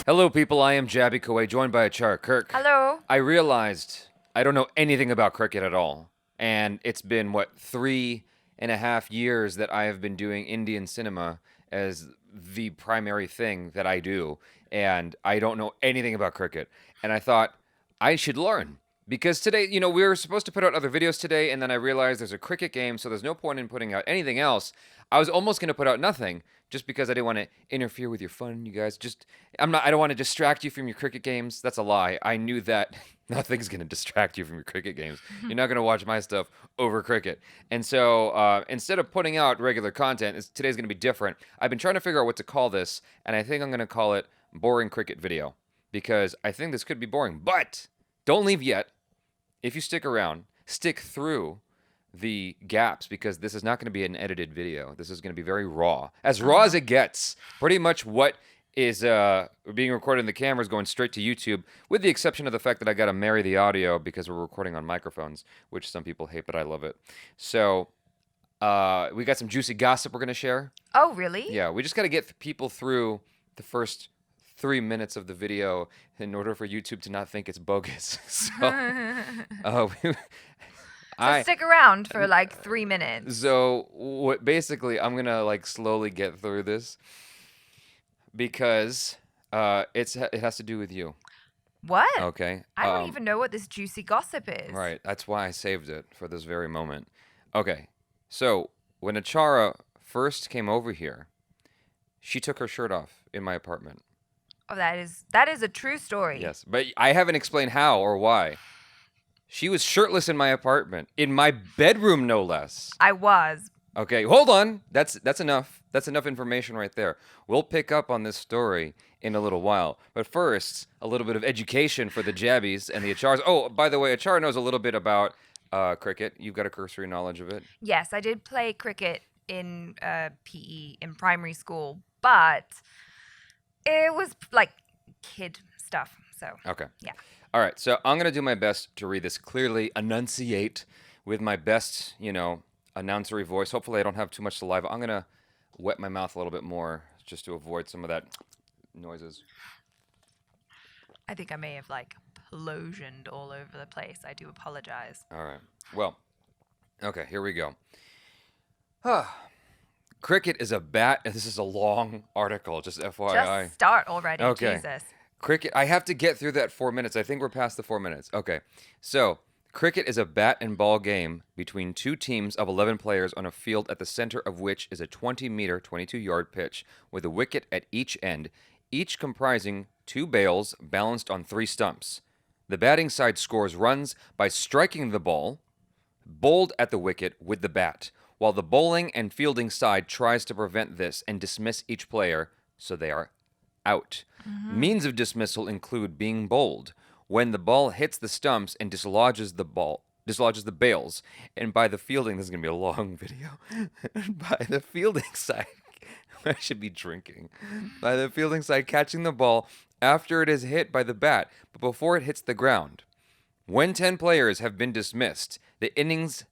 Hello, people. I am Jaby KOAY, joined by Achara KIRK. Hello. I realized I don't know anything about cricket at all. And it's been, what, 3.5 years that I have been doing Indian cinema as the primary thing that I do. And I don't know anything about cricket. And I thought I should learn. Because today, we were supposed to put out other videos today, and then I realized there's a cricket game, so there's no point in putting out anything else. I was almost going to put out nothing, just because I didn't want to interfere with your fun, you guys. I don't want to distract you from your cricket games. That's a lie. I knew that nothing's going to distract you from your cricket games. You're not going to watch my stuff over cricket. And so instead of putting out regular content, today's going to be different. I've been trying to figure out what to call this, and I think I'm going to call it Boring Cricket Video, because I think this could be boring. But don't leave yet. If you stick around, stick through the gaps, because this is not going to be an edited video. This is going to be very raw. As raw as it gets. Pretty much what is being recorded in the camera is going straight to YouTube, with the exception of the fact that I got to marry the audio because we're recording on microphones, which some people hate, but I love it. So we got some juicy gossip we're going to share. Oh, really? Yeah, we just got to get people through the first 3 minutes of the video in order for YouTube to not think it's bogus. So, Stick around for like 3 minutes. So basically, I'm gonna slowly get through this because it has to do with you. What? Okay. I don't even know what this juicy gossip is. Right. That's why I saved it for this very moment. Okay. So when Achara first came over here, she took her shirt off in my apartment. Oh, that is a true story. Yes, but I haven't explained how or why. She was shirtless in my apartment, in my bedroom, no less. I was. Okay, hold on. That's enough. That's enough information right there. We'll pick up on this story in a little while. But first, a little bit of education for the Jabbies and the Acharas. Oh, by the way, Achara knows a little bit about cricket. You've got a cursory knowledge of it. Yes, I did play cricket in PE in primary school, but it was like kid stuff. So Okay. yeah. All right, so I'm going to do my best to read this clearly, enunciate with my best, announcery voice. Hopefully I don't have too much saliva. I'm going to wet my mouth a little bit more just to avoid some of that noises. I think I may have plosioned all over the place. I do apologize. All right. Well, okay, here we go. Cricket is a bat. This is a long article, just FYI. Just start already. Okay. Jesus. Cricket, I have to get through that 4 minutes. I think we're past the 4 minutes. Okay. So, cricket is a bat and ball game between two teams of 11 players on a field at the center of which is a 20-meter, 22-yard pitch with a wicket at each end, each comprising two bails balanced on three stumps. The batting side scores runs by striking the ball, bowled at the wicket with the bat, while the bowling and fielding side tries to prevent this and dismiss each player, so they are out. Means of dismissal include being bowled, when the ball hits the stumps and dislodges the bails, and by the fielding, this is going to be a long video, by the fielding side, I should be drinking, by the fielding side catching the ball after it is hit by the bat, but before it hits the ground. When 10 players have been dismissed, the innings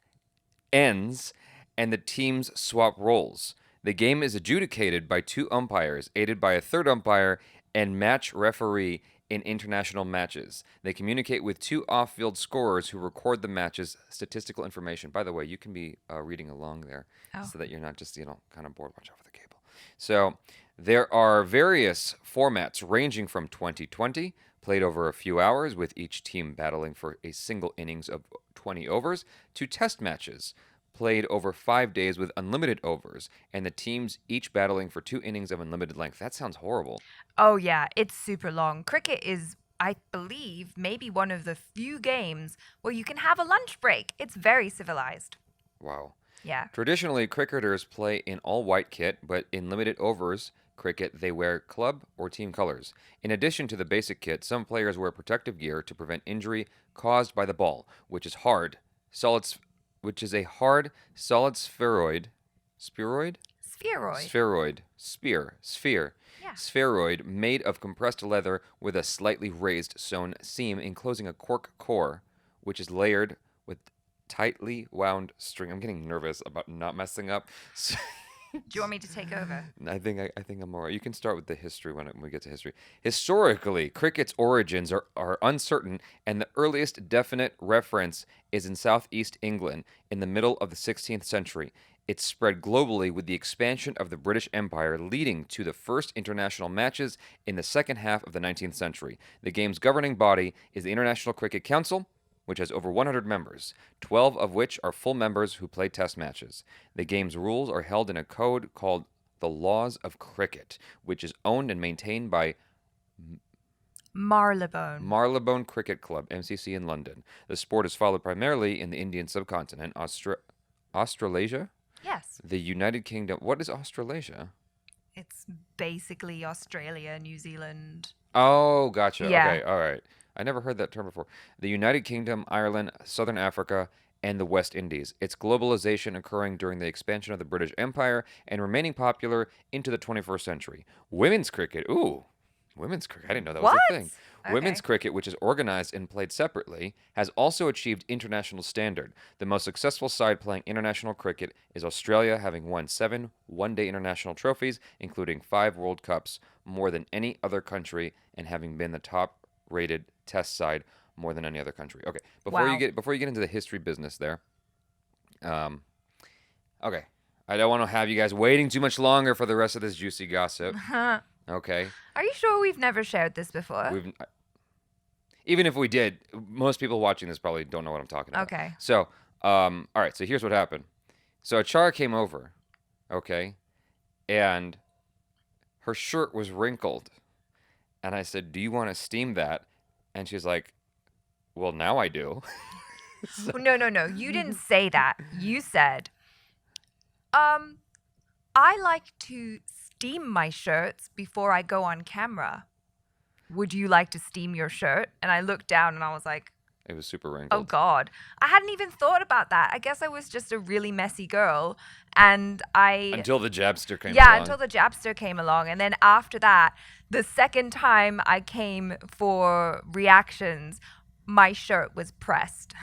ends and the teams swap roles. The game is adjudicated by two umpires, aided by a third umpire and match referee in international matches. They communicate with two off-field scorers who record the match's statistical information. By the way, you can be reading along there so that you're not just, kind of bored. Watch out for the cable. So there are various formats ranging from 2020, played over a few hours with each team battling for a single innings of 20 overs, to test matches, played over 5 days with unlimited overs, and the teams each battling for 2 innings of unlimited length. That sounds horrible. Oh, yeah. It's super long. Cricket is, I believe, maybe one of the few games where you can have a lunch break. It's very civilized. Wow. Yeah. Traditionally, cricketers play in all-white kit, but in limited overs cricket, they wear club or team colors. In addition to the basic kit, some players wear protective gear to prevent injury caused by the ball, which is a hard, solid spheroid. Spheroid? Sphere. Yeah. Spheroid made of compressed leather with a slightly raised sewn seam enclosing a cork core, which is layered with tightly wound string. I'm getting nervous about not messing up. Do you want me to take over? I think I'm alright. You can start with the history when we get to history. Historically, cricket's origins are uncertain, and the earliest definite reference is in southeast England in the middle of the 16th century. It spread globally with the expansion of the British Empire, leading to the first international matches in the second half of the 19th century. The game's governing body is the International Cricket Council, which has over 100 members, 12 of which are full members who play test matches. The game's rules are held in a code called the Laws of Cricket, which is owned and maintained by Marylebone Cricket Club, MCC, in London. The sport is followed primarily in the Indian subcontinent, Australasia, Yes. the United Kingdom. What is Australasia? It's basically Australia, New Zealand. Oh, gotcha. Yeah. Okay, all right. I never heard that term before. The United Kingdom, Ireland, Southern Africa, and the West Indies. Its globalization occurring during the expansion of the British Empire and remaining popular into the 21st century. Women's cricket. Ooh, women's cricket. I didn't know that was a What? thing. Women's Okay. cricket, which is organized and played separately, has also achieved international standard. The most successful side playing international cricket is Australia, having won 7 one-day international trophies, including 5 World Cups, more than any other country, and having been the top-rated test side more than any other country. Okay, Wow. before you get into the history business there, um, okay, I don't want to have you guys waiting too much longer for the rest of this juicy gossip. Are Okay, you sure we've never shared this before? we've even if we did, most people watching this probably don't know what I'm talking about. Okay. So, all right. So here's what happened. So Achara came over, okay, and her shirt was wrinkled, and I said, "Do you want to steam that?" And she's like, "Well, now I do." No. You didn't say that. You said, I like to steam my shirts before I go on camera. Would you like to steam your shirt? And I looked down and I was like, It was super oh wrinkled. God. I hadn't even thought about that. I guess I was just a really messy girl. And Until the jabster came yeah, along. until the Jabster came along. And then after that, the second time I came for reactions, my shirt was pressed.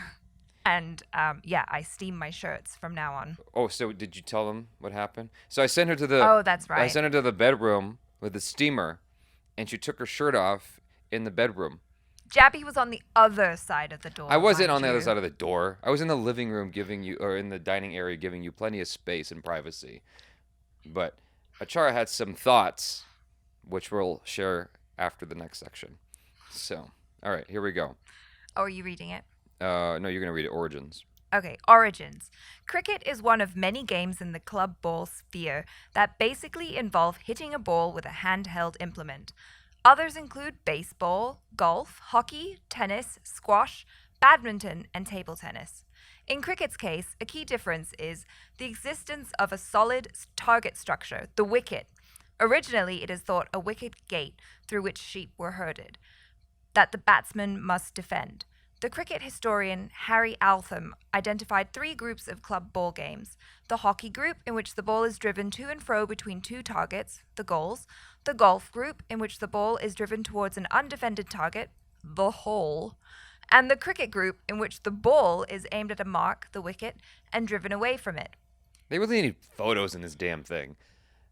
And yeah, I steam my shirts from now on. Oh, so did you tell them what happened? So I sent her to the. Oh, that's I right. sent her to the bedroom with the steamer, and she took her shirt off in the bedroom. Jaby was on the other side of the door. I wasn't mind on the other you. side of the door. I was in the living room giving you, or in the dining area giving you plenty of space and privacy. But Achara had some thoughts, which we'll share after the next section. So, all right, here we go. Oh, are you reading it? No, you're going to read it. Origins. Okay, origins. Cricket is one of many games in the club ball sphere that basically involve hitting a ball with a handheld implement. Others include baseball, golf, hockey, tennis, squash, badminton, and table tennis. In cricket's case, a key difference is the existence of a solid target structure, the wicket. Originally, it is thought a wicket gate through which sheep were herded, that the batsman must defend. The cricket historian Harry Altham identified 3 groups of club ball games: the hockey group, in which the ball is driven to and fro between 2 targets, the goals; the golf group, in which the ball is driven towards an undefended target, the hole; and the cricket group, in which the ball is aimed at a mark, the wicket, and driven away from it. They really need photos in this damn thing.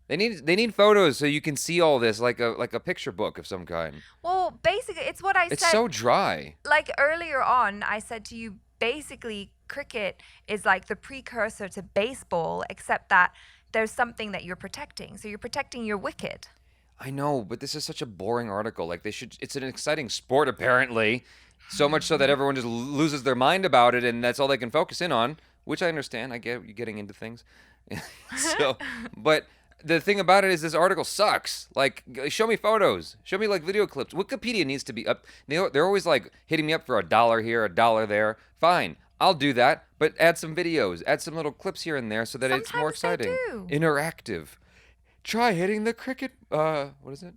They need photos so you can see all this like a picture book of some kind. Well, basically, it's what I It's said. so dry. Like earlier on, I said to you, basically, cricket is like the precursor to baseball, except that there's something that you're protecting. So you're protecting your wicket. I know, but this is such a boring article. Like they should. It's an exciting sport apparently, so much so that everyone just loses their mind about it, and that's all they can focus in on. Which I understand. I get you getting into things. So, but the thing about it is this article sucks. Like, show me photos. Show me like video clips. Wikipedia needs to be up. They're always like hitting me up for $1 here, $1 there. Fine, I'll do that. But add some videos, add some little clips here and there, so that it's more Sometimes they exciting, do. interactive. Try hitting the cricket. What is it?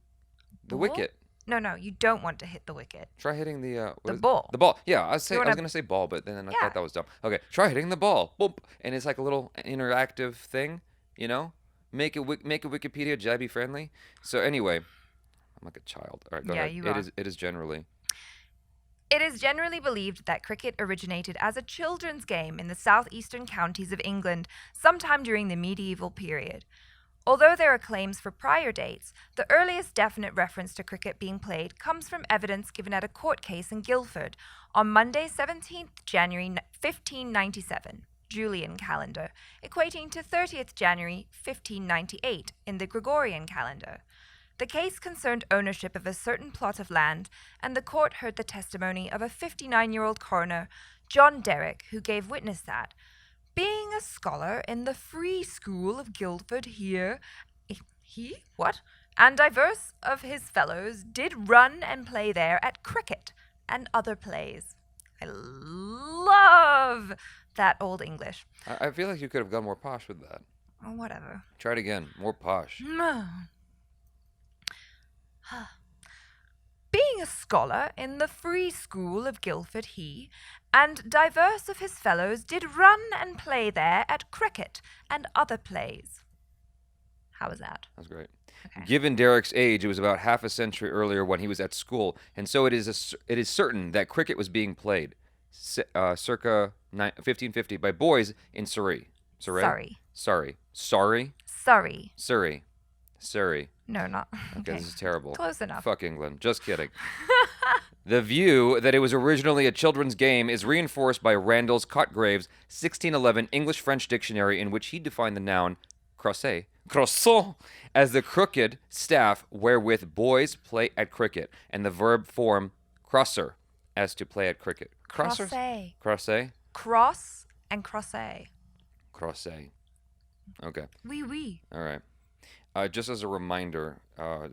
The Ball? wicket. No, you don't want to hit the wicket. Try hitting the what The is it? ball. The ball. Yeah, I was You wanna- gonna say ball, but then I Yeah. thought that was dumb. Okay, try hitting the ball. Boop, and it's like a little interactive thing. You know, make it Wikipedia Jaby friendly. So anyway, I'm like a child. All right, go Yeah, ahead. you It are. is. It is generally. It is generally believed that cricket originated as a children's game in the southeastern counties of England sometime during the medieval period. Although there are claims for prior dates, the earliest definite reference to cricket being played comes from evidence given at a court case in Guildford on Monday, 17th January 1597, Julian calendar, equating to 30th January 1598 in the Gregorian calendar. The case concerned ownership of a certain plot of land, and the court heard the testimony of a 59-year-old coroner, John Derrick, who gave witness that, being a scholar in the Free School of Guildford here, and divers of his fellows did run and play there at cricket and other plays. I love that old English. I feel like you could have gone more posh with that. Oh, whatever. Try it again. More posh. Being a scholar in the Free School of Guildford he, and divers of his fellows did run and play there at cricket and other plays. How was that? That's great. Okay. Given Derrick's age, it was about half a century earlier when he was at school, and so it is certain that cricket was being played circa 1550 by boys in Surrey. Sorry. No, not. Okay, this is terrible. Close enough. Fuck England. Just kidding. The view that it was originally a children's game is reinforced by Randall's Cotgrave's 1611 English-French dictionary, in which he defined the noun croisset as the crooked staff wherewith boys play at cricket, and the verb form crosser as to play at cricket. Croisset. Croisset? Cross and croisset. Croisset. Okay. Oui. All right. Just as a reminder,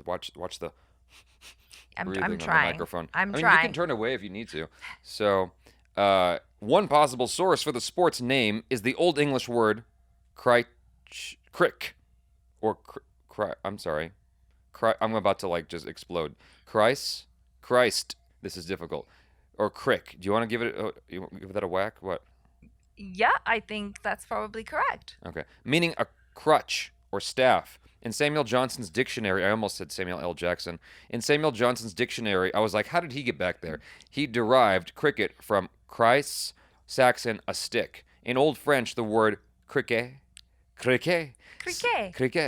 watch the breathing I'm on trying. the microphone. I'm You trying. can turn away if you need to. So, one possible source for the sport's name is the Old English word crick, or I'm sorry. I'm about to just explode. Christ. This is difficult. Or crick. Do you want to give that a whack? What? Yeah, I think that's probably correct. Okay. Meaning a crutch or staff. In Samuel Johnson's dictionary, I almost said Samuel L. Jackson. In Samuel Johnson's dictionary, I was like, how did he get back there? He derived cricket from Christ, Saxon, a stick. In Old French, the word criquet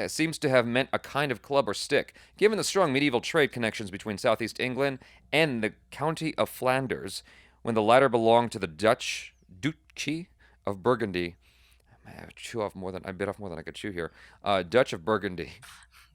seems to have meant a kind of club or stick. Given the strong medieval trade connections between southeast England and the county of Flanders, when the latter belonged to the Duchy of Burgundy, I bit off more than I could chew here. Dutch of Burgundy.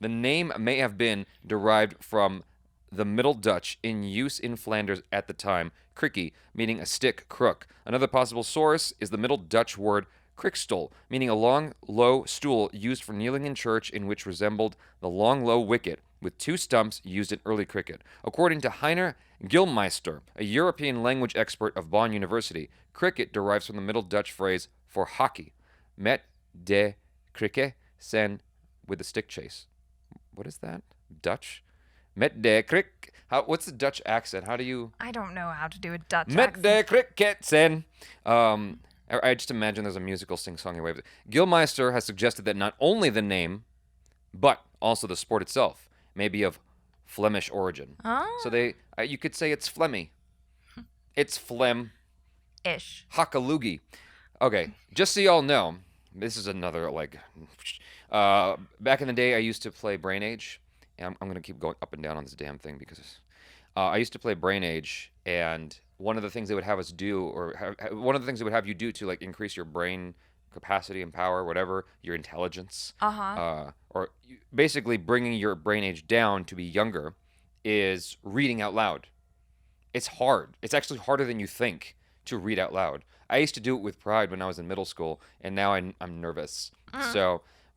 The name may have been derived from the Middle Dutch in use in Flanders at the time, crikkie, meaning a stick, crook. Another possible source is the Middle Dutch word kriksstoel, meaning a long, low stool used for kneeling in church, in which resembled the long, low wicket with two stumps used in early cricket. According to Heiner Gilmeister, a European language expert of Bonn University, cricket derives from the Middle Dutch phrase for hockey. Met de krikke sen with a stick chase. What is that? Dutch? Met de krik. What's the Dutch accent? How do you? I don't know how to do a Dutch Met accent. de kriket sen. I just imagine there's a musical sing-songy way of it. Gilmeister has suggested that not only the name, but also the sport itself may be of Flemish origin. Oh. So you could say it's Flemmy. It's phlegm. Ish. Hakalugi. Okay, just so y'all know, this is another, back in the day, I used to play Brain Age, and I'm going to keep going up and down on this damn thing, because I used to play Brain Age, and one of the things they would have us do, or one of the things they would have you do to, increase your brain capacity and power, whatever, your intelligence, or basically bringing your brain age down to be younger, is reading out loud. It's hard. It's actually harder than you think to read out loud. I used to do it with pride when I was in middle school, and now I'm nervous.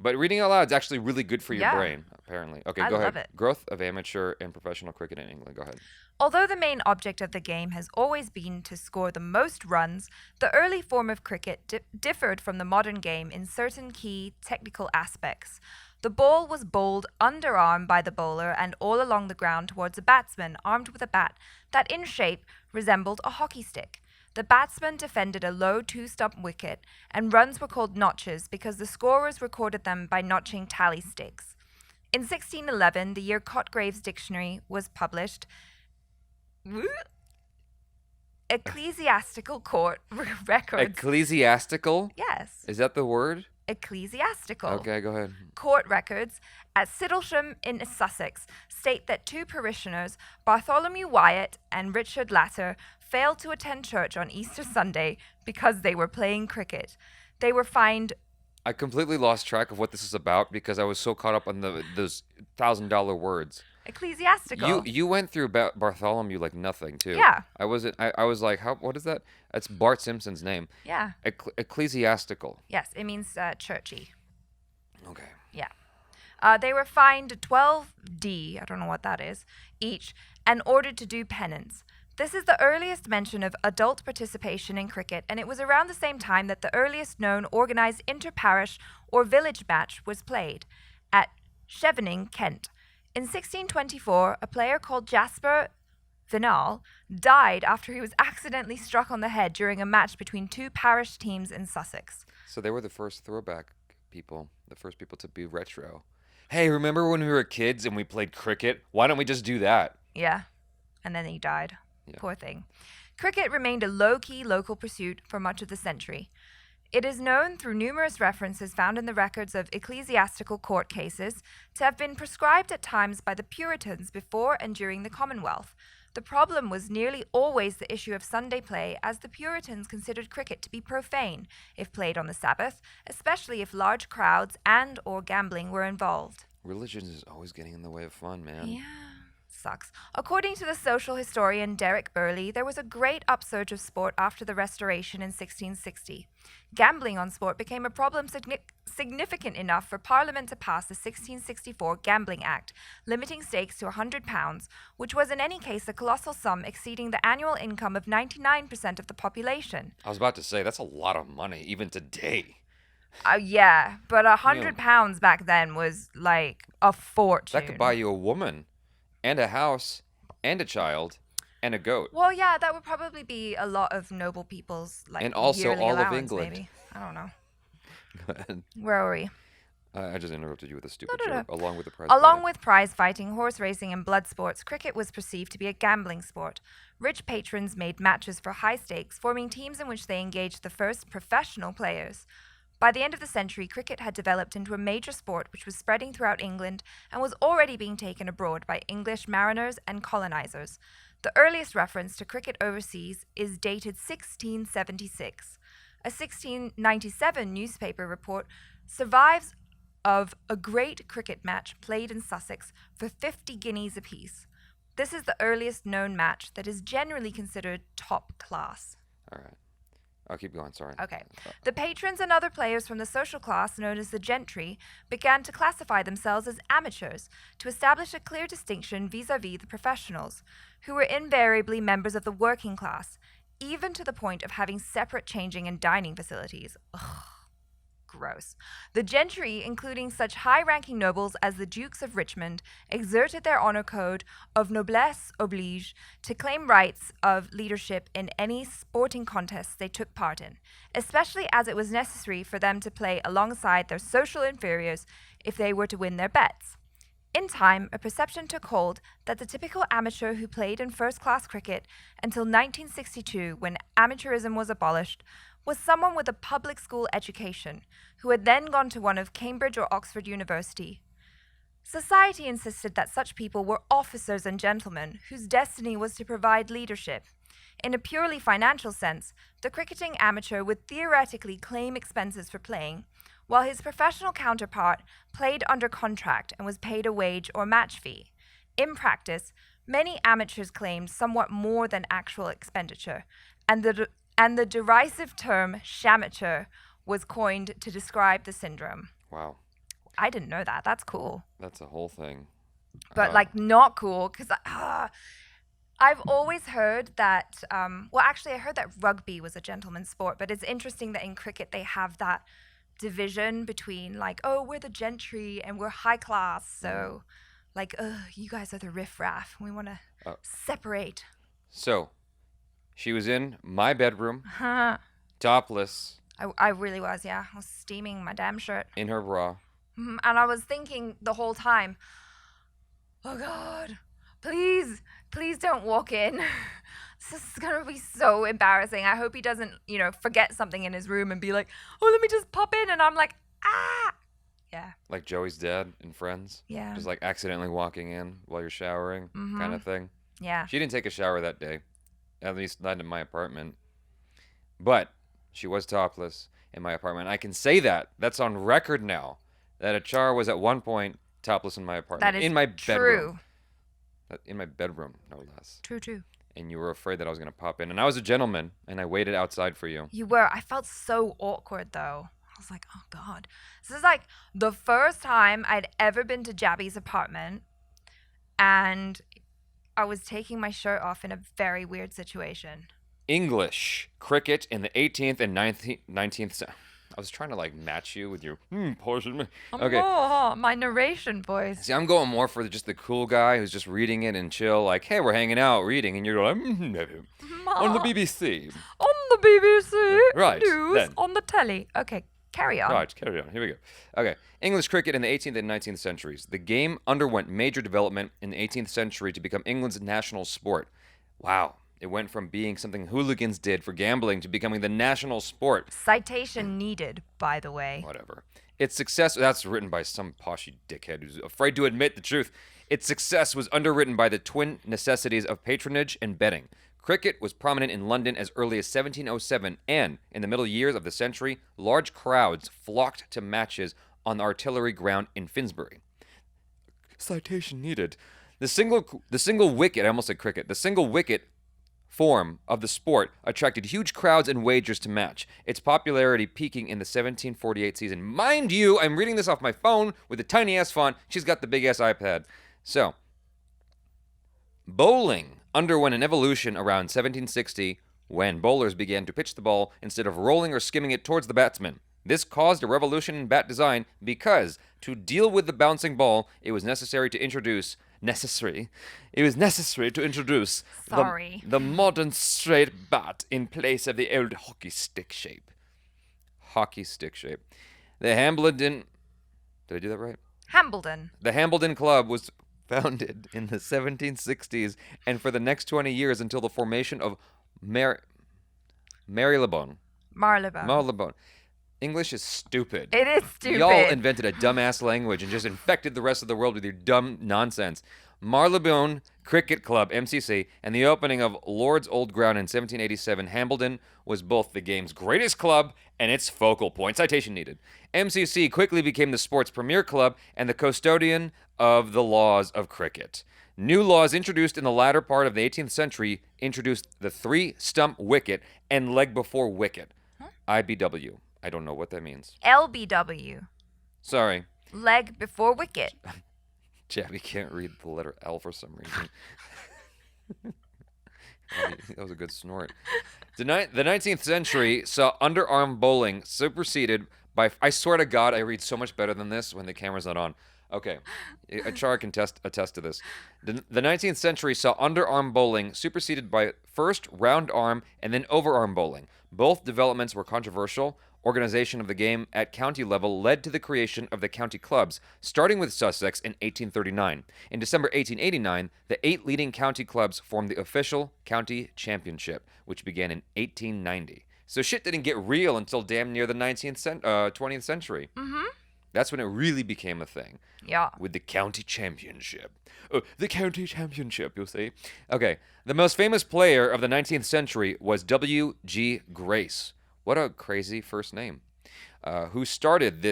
But reading out loud is actually really good for your brain, apparently. Okay, go ahead. love it. Growth of amateur and professional cricket in England. Go ahead. Although the main object of the game has always been to score the most runs, the early form of cricket differed from the modern game in certain key technical aspects. The ball was bowled underarm by the bowler and all along the ground towards a batsman armed with a bat that in shape resembled a hockey stick. The batsman defended a low two-stump wicket, and runs were called notches because the scorers recorded them by notching tally sticks. In 1611, the year Cotgrave's dictionary was published, ecclesiastical court records. Ecclesiastical? Yes. Is that the word? ecclesiastical. Okay, go ahead. Court records at Sidlesham in Sussex state that two parishioners, Bartholomew Wyatt and Richard Latter, failed to attend church on Easter Sunday because they were playing cricket. They were fined. I completely lost track of what this is about because I was so caught up on those $1,000 words. Ecclesiastical. You went through Bartholomew like nothing too. Yeah. I wasn't. I was like, how? What is that? That's Bart Simpson's name. Yeah. Ecclesiastical. Yes, it means churchy. Okay. Yeah. They were fined 12D, I don't know what that is, each, and ordered to do penance. This is the earliest mention of adult participation in cricket, and it was around the same time that the earliest known organised inter-parish or village match was played, at Chevening, Kent. In 1624, a player called Jasper Vinal died after he was accidentally struck on the head during a match between two parish teams in Sussex. So they were the first throwback people, the first people to be retro. Hey, remember when we were kids and we played cricket? Why don't we just do that? Yeah, and then he died. Yeah. Poor thing. Cricket remained a low-key local pursuit for much of the century. It is known through numerous references found in the records of ecclesiastical court cases to have been prescribed at times by the Puritans before and during the Commonwealth. The problem was nearly always the issue of Sunday play, as the Puritans considered cricket to be profane if played on the Sabbath, especially if large crowds and or gambling were involved. Religion is always getting in the way of fun, man. Yeah. Sucks. According to the social historian Derek Burley, there was a great upsurge of sport after the Restoration in 1660. Gambling on sport became a problem significant enough for Parliament to pass the 1664 Gambling Act, limiting stakes to £100, which was in any case a colossal sum exceeding the annual income of 99% of the population. I was about to say, that's a lot of money, even today. Yeah, but £100 back then was like a fortune. That could buy you a woman, and a house, and a child, and a goat. Well, yeah, that would probably be a lot of noble people's like And also yearly all of allowance, England. Maybe. I don't know. Go ahead. Where are we? I just interrupted you with a stupid No. joke, along with the prize Along fighting. with prize fighting, horse racing, and blood sports, cricket was perceived to be a gambling sport. Rich patrons made matches for high stakes, forming teams in which they engaged the first professional players. By the end of the century, cricket had developed into a major sport which was spreading throughout England and was already being taken abroad by English mariners and colonizers. The earliest reference to cricket overseas is dated 1676. A 1697 newspaper report survives of a great cricket match played in Sussex for 50 guineas apiece. This is the earliest known match that is generally considered top class. All right. I'll keep going, sorry. Okay. The patrons and other players from the social class known as the gentry began to classify themselves as amateurs to establish a clear distinction vis-à-vis the professionals, who were invariably members of the working class, even to the point of having separate changing and dining facilities. Ugh. Gross. The gentry, including such high-ranking nobles as the Dukes of Richmond, exerted their honor code of noblesse oblige to claim rights of leadership in any sporting contests they took part in, especially as it was necessary for them to play alongside their social inferiors if they were to win their bets. In time, a perception took hold that the typical amateur who played in first-class cricket until 1962, when amateurism was abolished, was someone with a public school education, who had then gone to one of Cambridge or Oxford University. Society insisted that such people were officers and gentlemen, whose destiny was to provide leadership. In a purely financial sense, the cricketing amateur would theoretically claim expenses for playing, while his professional counterpart played under contract and was paid a wage or match fee. In practice, many amateurs claimed somewhat more than actual expenditure, and the derisive term shamateur was coined to describe the syndrome. Wow. I didn't know that. That's cool. That's a whole thing. But not cool, because I've always heard that, I heard that rugby was a gentleman's sport, but it's interesting that in cricket they have that division between we're the gentry and we're high class, so you guys are the riffraff. We want to separate. So, she was in my bedroom, topless, I really was, yeah. I was steaming my damn shirt. in her bra. And I was thinking the whole time, oh God, please don't walk in. This is going to be so embarrassing. I hope he doesn't, forget something in his room and be like, oh, let me just pop in. And I'm like, Ah! Yeah. Like Joey's dad in Friends? Yeah. Just like accidentally walking in while you're showering, kind of thing. Yeah. She didn't take a shower that day, at least not in my apartment. But she was topless in my apartment. I can say that. That's on record now. That Achara was at one point topless in my apartment. That is in my true. bedroom. In my bedroom, no less. True. And you were afraid that I was going to pop in. And I was a gentleman, and I waited outside for you. You were. I felt so awkward though. I was like, oh God. This is like the first time I'd ever been to Jaby's apartment, and I was taking my shirt off in a very weird situation. English, cricket in the 18th and 19th century. I was trying to like match you with your pardon me. Okay. Oh, my narration voice. See, I'm going more for just the cool guy who's just reading it and chill, like, hey, we're hanging out reading, and you're like, on the BBC. On the BBC. Right, News then. on the telly. Okay, carry on. Right, carry on. Here we go. Okay. English cricket in the 18th and 19th centuries. The game underwent major development in the 18th century to become England's national sport. Wow. It went from being something hooligans did for gambling to becoming the national sport. Citation needed, by the way. Whatever. Its success, that's written by some poshy dickhead who's afraid to admit the truth. Its success was underwritten by the twin necessities of patronage and betting. Cricket was prominent in London as early as 1707, and in the middle years of the century, large crowds flocked to matches on the artillery ground in Finsbury. Citation needed. The single wicket, I almost said cricket, the single wicket form of the sport attracted huge crowds and wagers to match, its popularity peaking in the 1748 season. Mind you, I'm reading this off my phone with a tiny-ass font. She's got the big-ass iPad. So, bowling underwent an evolution around 1760 when bowlers began to pitch the ball instead of rolling or skimming it towards the batsman. This caused a revolution in bat design because, to deal with the bouncing ball, it was necessary to introduce the modern straight bat in place of the old hockey stick shape. The Hambledon... Did I do that right? Hambledon. The Hambledon Club was founded in the 1760s and for the next 20 years until the formation of Marylebone. English is stupid. It is stupid. Y'all invented a dumbass language and just infected the rest of the world with your dumb nonsense. Marylebone Cricket Club, MCC, and the opening of Lord's Old Ground in 1787, Hambledon was both the game's greatest club and its focal point. Citation needed. MCC quickly became the sport's premier club and the custodian of the laws of cricket. New laws introduced in the latter part of the 18th century introduced the three-stump wicket and leg before wicket. IBW. I don't know what that means. LBW. Sorry. Leg before wicket. Jaby can't read the letter L for some reason. That was a good snort. The 19th century saw underarm bowling superseded by... I swear to God, I read so much better than this when the camera's not on. Okay. Achara can attest to this. The 19th century saw underarm bowling superseded by first round arm and then overarm bowling. Both developments were controversial. Organization of the game at county level led to the creation of the county clubs, starting with Sussex in 1839. In December 1889, the 8 leading county clubs formed the official county championship, which began in 1890. So shit didn't get real until damn near the 20th century. Mm-hmm. That's when it really became a thing. Yeah. With the county championship. The county championship, you'll see. Okay. The most famous player of the 19th century was W.G. Grace. What a crazy first name. Who started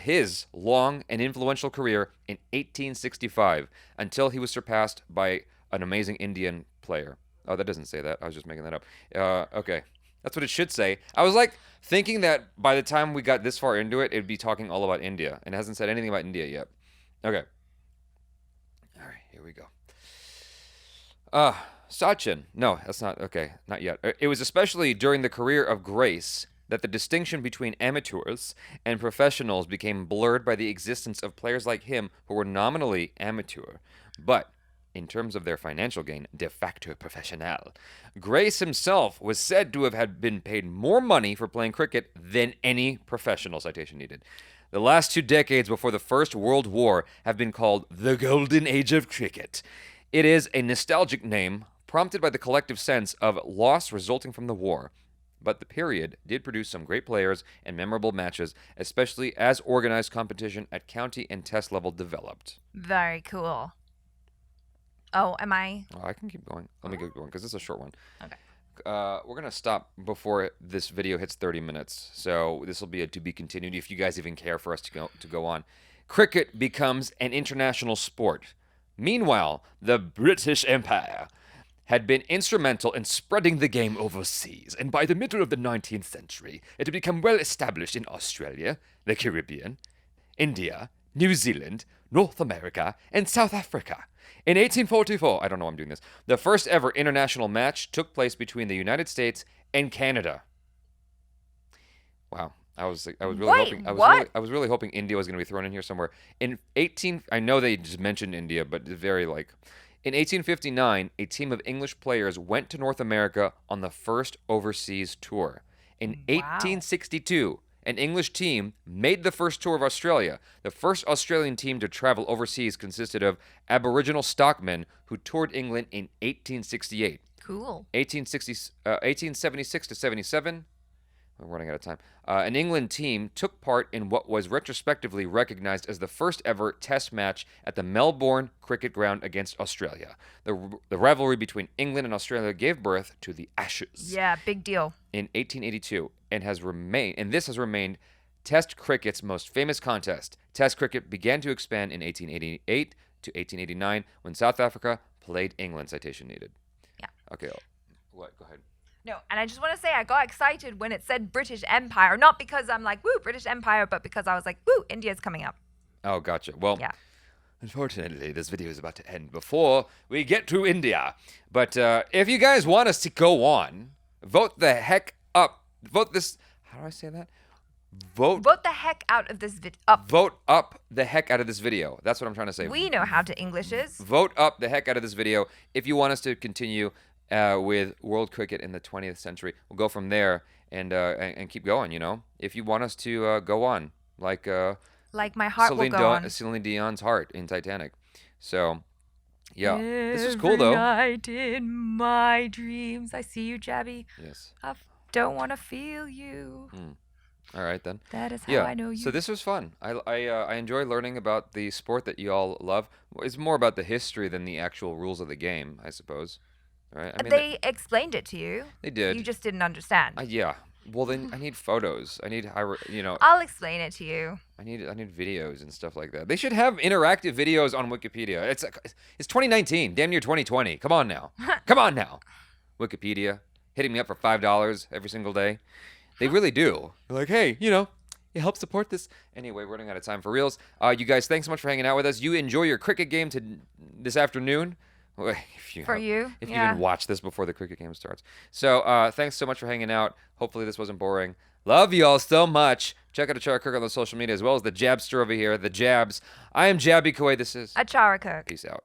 his long and influential career in 1865 until he was surpassed by an amazing Indian player. Oh, that doesn't say that. I was just making that up. Okay. That's what it should say. I was like thinking that by the time we got this far into it, it'd be talking all about India. And it hasn't said anything about India yet. Okay. All right, here we go. Sachin. No, that's not. Okay, not yet. It was especially during the career of Grace that the distinction between amateurs and professionals became blurred by the existence of players like him who were nominally amateur, but in terms of their financial gain, de facto professionnel. Grace himself was said to have been paid more money for playing cricket than any professional. Citation needed. The last 2 decades before the First World War have been called the Golden Age of Cricket. It is a nostalgic name prompted by the collective sense of loss resulting from the war. but the period did produce some great players and memorable matches, especially as organized competition at county and test level developed. Very cool. Oh, am I? Oh, I can keep going. Let me keep going because this is a short one. Okay. We're going to stop before this video hits 30 minutes. So this will be a to be continued if you guys even care for us to go on. Cricket becomes an international sport. Meanwhile, the British Empire had been instrumental in spreading the game overseas, and by the middle of the 19th century, it had become well established in Australia, the Caribbean, India, New Zealand, North America, and South Africa. In 1844, I don't know why I'm doing this, the first ever international match took place between the United States and Canada. Wow. I was really hoping India was going to be thrown in here somewhere. I know they just mentioned India, but very in 1859, a team of English players went to North America on the first overseas tour. In 1862, an English team made the first tour of Australia. The first Australian team to travel overseas consisted of Aboriginal stockmen who toured England in 1868. Cool. 1876 to 77. We're running out of time. An England team took part in what was retrospectively recognized as the first ever test match at the Melbourne Cricket Ground against Australia. The rivalry between England and Australia gave birth to the Ashes. Yeah, big deal. In 1882, and this has remained Test cricket's most famous contest. Test cricket began to expand in 1888 to 1889 when South Africa played England. Citation needed. Yeah. Okay. What? Go ahead. No, and I just want to say I got excited when it said British Empire, not because I'm like, woo, British Empire, but because I was like, woo, India's coming up. Oh, gotcha. Well, yeah. Unfortunately, this video is about to end before we get to India. But if you guys want us to go on, vote the heck up. Vote this. How do I say that? Vote the heck out of this video. Vote up the heck out of this video. That's what I'm trying to say. We know how to Englishes. Vote up the heck out of this video if you want us to continue with world cricket in the 20th century. We'll go from there and keep going, you know. If you want us to go on, like my heart will go on. Celine Dion's heart in Titanic. So, yeah. This was cool, though. Every night in my dreams, I see you, Jaby. Yes. I don't want to feel you. All right, then. That is how I know you. So this was fun. I enjoy learning about the sport that you all love. It's more about the history than the actual rules of the game, I suppose. Right? I mean, they explained it to you. They did. You just didn't understand. Yeah. Well, then I need photos. I need, I'll explain it to you. I need videos and stuff like that. They should have interactive videos on Wikipedia. It's 2019, damn near 2020. Come on now. Come on now. Wikipedia hitting me up for $5 every single day. They really do. They're like, hey, you help support this. Anyway, we're running out of time for reals. You guys, thanks so much for hanging out with us. You enjoy your cricket game this afternoon. If you even watch this before the cricket game starts. So thanks so much for hanging out. Hopefully this wasn't boring. Love y'all so much. Check out Achara KIRK on the social media as well as the Jabster over here, the Jabs. I am Jaby KOAY. This is Achara KIRK. Peace out.